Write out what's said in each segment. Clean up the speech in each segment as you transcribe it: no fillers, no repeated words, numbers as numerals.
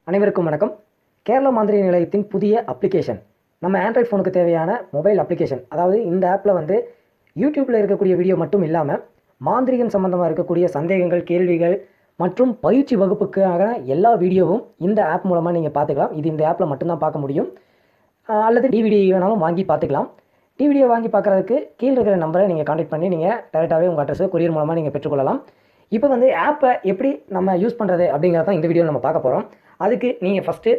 அனைவருக்கும் வணக்கம். கேரள மாந்திரிக நிலையத்தின் புதிய அப்ளிகேஷன், நம்ம ஆண்ட்ராய்ட் ஃபோனுக்கு தேவையான மொபைல் அப்ளிகேஷன். அதாவது இந்த ஆப்பில் வந்து யூடியூப்பில் இருக்கக்கூடிய வீடியோ மட்டும் இல்லாமல் மாந்திரிகம் சம்மந்தமாக இருக்கக்கூடிய சந்தேகங்கள், கேள்விகள் மற்றும் பயிற்சி வகுப்புக்காக எல்லா வீடியோவும் இந்த ஆப் மூலமாக நீங்கள் பார்த்துக்கலாம். இது இந்த ஆப்பில் மட்டும்தான் பார்க்க முடியும். அல்லது டிவிடி வேணாலும் வாங்கி பார்த்துக்கலாம். டிவிடியை வாங்கி பார்க்குறதுக்கு கீழே இருக்கிற நம்பரை நீங்கள் கான்டாக்ட் பண்ணி நீங்கள் டேரெக்டாகவே உங்கள் அட்ரஸை கொரியர் மூலமாக நீங்கள் பெற்றுக்கொள்ளலாம். இப்போ வந்து ஆப்பை எப்படி நம்ம யூஸ் பண்ணுறது அப்படிங்கிறத தான் இந்த வீடியோவில் நம்ம பார்க்க போகிறோம். அதுக்கு நீங்கள் ஃபஸ்ட்டு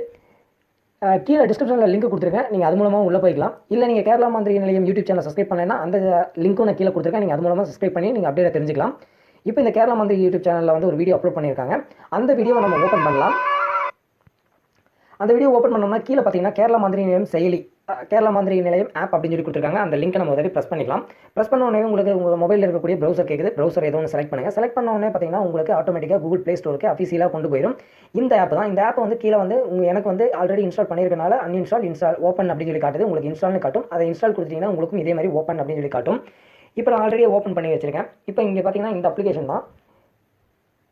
கீழே டிஸ்கிரிப்ஷனில் லிங்க் கொடுத்துருக்கேன், நீங்கள் அது மூலமாக உள்ளே போய்க்கலாம். இல்லை நீங்கள் கேரளா மாந்திரிக நிலையம் யூடியூப் சேனல் சப்ஸ்கிரைப் பண்ணலைன்னா அந்த லிங்க்கும் நான் கீழே கொடுத்துருக்கேன், நீங்கள் அது மூலமாக சப்ஸ்கிரைப் பண்ணி நீங்கள் அப்டேட் தெரிஞ்சுக்கலாம். இப்போ இந்த கேரளா மாந்திரிக யூடியூப் சேனலில் வந்து ஒரு வீடியோ அப்லோட் பண்ணியிருக்காங்க. அந்த வீடியோவை நம்ம ஓப்பன் பண்ணலாம். அந்த வீடியோ ஓப்பன் பண்ணோம்னா கீழே பார்த்தீங்கன்னா கேரளா மாந்திரிக நிலையம் செயலி, கேரளா மாந்திரிக நிலையம் ஆப் அப்படின்னு சொல்லி கொடுத்துருக்காங்க. அந்த லிங்க்கை நம்ம உதவி ப்ரெஸ் பண்ணிக்கலாம். ப்ரெஸ் பண்ண உடனே உங்களுக்கு உங்கள் மொபைலில் இருக்கக்கூடிய ப்ரௌசர் கேட்குது. ப்ரௌசர் ஏதோ ஒன்று செலக்ட் பண்ணுங்கள். செலக்ட் பண்ண உடனே பார்த்தீங்கன்னா உங்களுக்கு ஆட்டோமேட்டிக்காக கூகுள் ப்ளே ஸ்டோருக்கு அஃபிஷியலாக கொண்டு போயிடும். இந்த ஆப் தான். இந்த ஆப் வந்து கீழே வந்து எனக்கு வந்து ஆல்ரெடி இன்ஸ்டால் பண்ணியிருக்கனால இன்ஸ்டால் ஓப்பன் அப்படின்னு சொல்லி காட்டுது. உங்களுக்கு இன்ஸ்டால்னு காட்டும். அதை இன்ஸ்டால் கொடுத்தீங்கன்னா உங்களுக்கும் இதே மாதிரி ஓப்பன் அப்படின்னு சொல்லி காட்டும். இப்போ நான் ஆல்ரெடி ஓப்பன் பண்ணி வச்சிருக்கேன். இப்போ இங்கே பார்த்தீங்கன்னா இந்த அப்ளிகேஷன் தான்.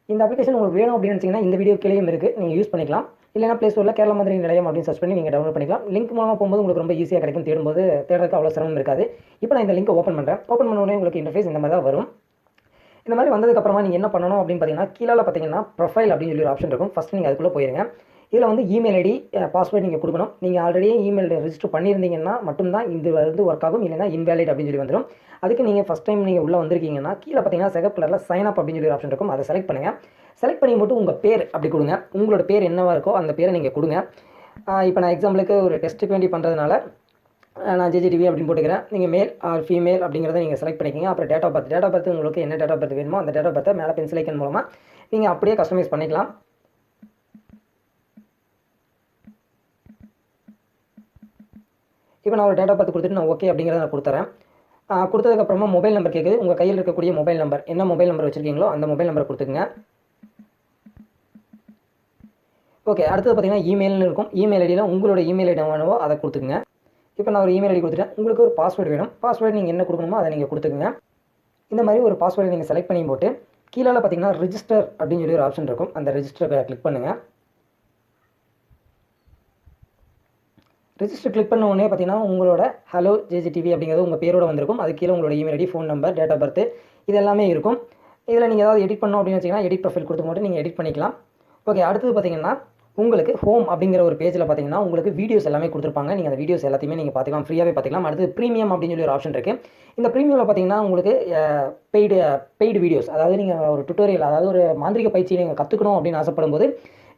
இந்த அப்ளிகேஷன் உங்களுக்கு வேணும் அப்படின்னு நினச்சிங்கன்னா இந்த வீடியோ கீழேயும் இருக்குது, நீங்கள் யூஸ் பண்ணிக்கலாம். இல்லைனா ப்ளே ஸ்டோரில் கேரளா மாந்திரிக நிலையம் அப்படின்னு சர்ச் பண்ணி நீங்கள் டவுன்லோட் பண்ணிக்கலாம். லிங்க் மூலமாக போகும்போது உங்களுக்கு ரொம்ப ஈஸியாக கிடைக்கும். தேடுறதுக்கு அவ்வளோ சிரமம் இருக்காது. இப்போ நான் இந்த லிங்க் ஓப்பன் பண்ணுறேன். ஓப்பன் பண்ண உடனே உங்களுக்கு இன்டர்ஃபேஸ் இந்த மாதிரி தான் வரும். இந்த மாதிரி வந்ததுக்கப்புறமா நீங்கள் என்ன பண்ணணும் அப்படின்னு பார்த்தீங்கன்னா கீழே பார்த்தீங்கன்னா ப்ரொஃபைல் அப்படின்னு சொல்லி ஒரு ஆப்ஷன் இருக்கும். ஃபஸ்ட் நீங்கள் அதுக்குள்ளே போயிருங்க. இதில் வந்து இமெயில் ஐடி, பாஸ்வேர்டு நீங்கள் கொடுக்கணும். நீங்கள் ஆல்ரெடி இமெயில் ரெஜிஸ்டர் பண்ணியிருந்தீங்கன்னா மட்டும்தான் இது வந்து ஒர்க் ஆகும். இல்லைனா இன்வேலிட் அப்படின்னு சொல்லி வந்துடும். அதுக்கு நீங்கள் ஃபஸ்ட் டைம் நீங்கள் உள்ளே வந்திருக்கீங்கன்னா கீழே பார்த்தீங்கன்னா சிகப்பு கலரில் சைன் அப் அப்படின்னு சொல்லி ஆப்ஷன் இருக்கும். அதை செலக்ட் பண்ணுங்கள். செலக்ட் பண்ணி மட்டும் உங்கள் பேர் அப்படி கொடுங்க. உங்களோட பேர் என்னவா இருக்கோ அந்த பேரை நீங்கள் கொடுங்க. இப்போ நான் எக்ஸாம்பிளுக்கு ஒரு டெஸ்ட்டுக்கு வேண்டி பண்ணுறதுனால நான் ஜேஜிடிவி அப்படின்னு போட்டுக்கிறேன். நீங்கள் மேல் ஆர் ஃபீமேல் அப்படிங்கிறத நீங்கள் செலக்ட் பண்ணிக்கிங்க. அப்புறம் டேட் ஆஃப் பர்த் உங்களுக்கு என்ன டேட் ஆஃப் பர்த் வேணுமோ அந்த டேட் ஆஃப் பர்த்தை மேலே பென்சில் ஐக்கன் மூலமாக நீங்கள் அப்படியே கஸ்டமைஸ் பண்ணிக்கலாம். இப்போ நான் ஒரு டேட் ஆஃப் பர்த் கொடுத்துட்டு நான் ஓகே அப்படிங்கிறத நான் கொடுத்துறேன். கொடுத்ததுக்கப்புறமா மொபைல் நம்பர் கேட்குது. உங்கள் கையில் இருக்கக்கூடிய மொபைல் நம்பர், என்ன மொபைல் நம்பர் வச்சுருக்கீங்களோ அந்த மொபைல் நம்பரை கொடுத்துக்குங்க. ஓகே, அடுத்தது பார்த்தீங்கன்னா இமெயில்னு இருக்கும். இமெயில் ஐடியில் உங்களோட இமெயில் ஐடி வேணுமோ அதை கொடுத்துக்குங்க. இப்போ நான் ஒரு இமெயில் ஐடி கொடுத்துட்டேன். உங்களுக்கு ஒரு பாஸ்வேர்டு வேணும். பாஸ்வேர்டு நீங்கள் என்ன கொடுக்கணுமோ அதை நீங்கள் கொடுத்துக்குங்க. இந்த மாதிரி ஒரு பாஸ்வேர்டு நீங்கள் செலக்ட் பண்ணி போட்டு கீழே பார்த்தீங்கன்னா ரிஜிஸ்டர் அப்படின்னு சொல்லி ஒரு ஆப்ஷன் இருக்கும். அந்த ரிஜிஸ்டரை கிளிக் பண்ணுங்கள். ரிஜிஸ்டர் கிளிக் பண்ண உடனே பார்த்தீங்கன்னா உங்களோட ஹலோ ஜேஜிடிவி அப்படிங்கிறது உங்கள் பேரோட வந்திருக்கும். அது கீழே உங்களோட email ID, phone number, date of birth இது எல்லாமே இருக்கும். இதில் நீங்கள் ஏதாவது எடிட் பண்ணோம் அப்படின்னு வச்சிங்கன்னா எடிட் ப்ரொஃபைல் கொடுத்து மட்டும் நீங்கள் எடிட் பண்ணிக்கலாம். ஓகே, அடுத்தது பார்த்தீங்கன்னா உங்களுக்கு ஹோம் அப்படிங்கிற ஒரு பேஜில் பார்த்தீங்கன்னா உங்களுக்கு வீடியோஸ் எல்லாமே கொடுத்துருப்பாங்க. நீங்கள் அந்த வீடியோஸ் எல்லாத்தையுமே நீங்கள் பார்த்துக்கலாம், ஃப்ரீயாகவே பார்த்துக்கலாம். அடுத்து ப்ரீமியம் அப்படின்னு சொல்லி ஒரு ஆப்ஷன் இருக்குது. இந்த ப்ரீமியமில் பார்த்தீங்கன்னா உங்களுக்கு பெய்டு வீடியோஸ், அதாவது நீங்கள் ஒரு டுட்டோரியல், அதாவது ஒரு மாந்திரிக பயிற்சி நீங்கள் கற்றுக்கணும் அப்படின்னு ஆசைப்படும் போது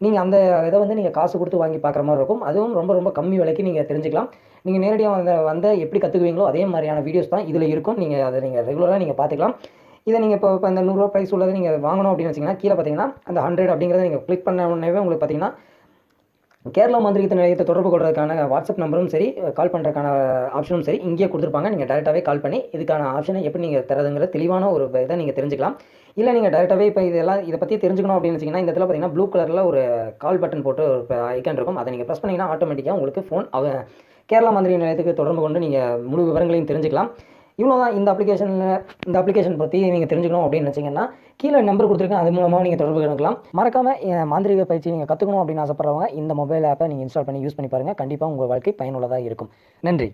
நீங்கள் அந்த இதை வந்து நீங்கள் காசு கொடுத்து வாங்கி பார்க்குற மாதிரி இருக்கும். அதுவும் ரொம்ப ரொம்ப கம்மி விலைக்கு நீங்கள் தெரிஞ்சுக்கலாம். நீங்கள் நேரடியாக வந்து எப்படி கற்றுக்குவீங்களோ அதே மாதிரியான வீடியோஸ் தான் இதில் இருக்கும். நீங்கள் அதை ரெகுலராக நீங்கள் பார்த்துக்கலாம். இதை நீங்கள் இப்போ இந்த 100 ரூபா ப்ரைஸ் உள்ளதை நீங்கள் வாங்கணும் அப்படின்னு வச்சிங்கன்னா கீழே பார்த்தீங்கன்னா அந்த 100 அப்படிங்கிறத நீங்கள் கிளிக் பண்ண உடனே உங்களுக்கு பார்த்தீங்கன்னா கேரளா மாந்திரிக நிலையத்தை தொடர்பு கொள்றதுக்கான வாட்ஸ்அப் நம்பரும் சரி, கால் பண்ணுறதுக்கான ஆப்ஷனும் சரி இங்கேயே கொடுத்துருப்பாங்க. நீங்கள் டேரெக்டாகவே கால் பண்ணி இதுக்கான ஆப்ஷனை எப்படி நீங்கள் தரதுங்கிற தெளிவான ஒரு இதை நீங்கள் தெரிஞ்சுக்கலாம். இல்லை நீங்கள் டேரெக்டாகவே இப்போ இதை பற்றி தெரிஞ்சுக்கணும் அப்படின்னு வச்சிங்கன்னா இந்த இடத்துல பார்த்தீங்கன்னா ப்ளூ கலரில் ஒரு கால் பட்டன் போட்டு ஒரு ஐக்கான் இருக்கும். அதை நீங்கள் ப்ரெஸ் பண்ணிங்கன்னா ஆட்டோமேட்டிக்காக உங்களுக்கு ஃபோன் கேரளா மாந்திரிக நிலையத்துக்கு தொடர்பு கொண்டு நீங்கள் முழு விவரங்களையும் தெரிஞ்சுக்கலாம். இவ்வளோ தான் இந்த அப்ளிகேஷன் பற்றி நீங்கள் தெரிஞ்சுக்கணும் அப்படின்னு நினச்சிங்கன்னா கீழே நம்பர் கொடுத்துருக்கேன், அது மூலமாக நீங்கள் தொடர்பு கொள்ளலாம். மறக்காமல் மாந்திரிக பயிற்சி நீங்கள் கற்றுக்கணும் அப்படின்னு ஆசைப்படுறவங்க இந்த மொபைல் ஆப்பை நீங்கள் இன்ஸ்டால் பண்ணி யூஸ் பண்ணி பாருங்கள். கண்டிப்பாக உங்கள் வாழ்க்கை பயனுள்ளதாக இருக்கும். நன்றி.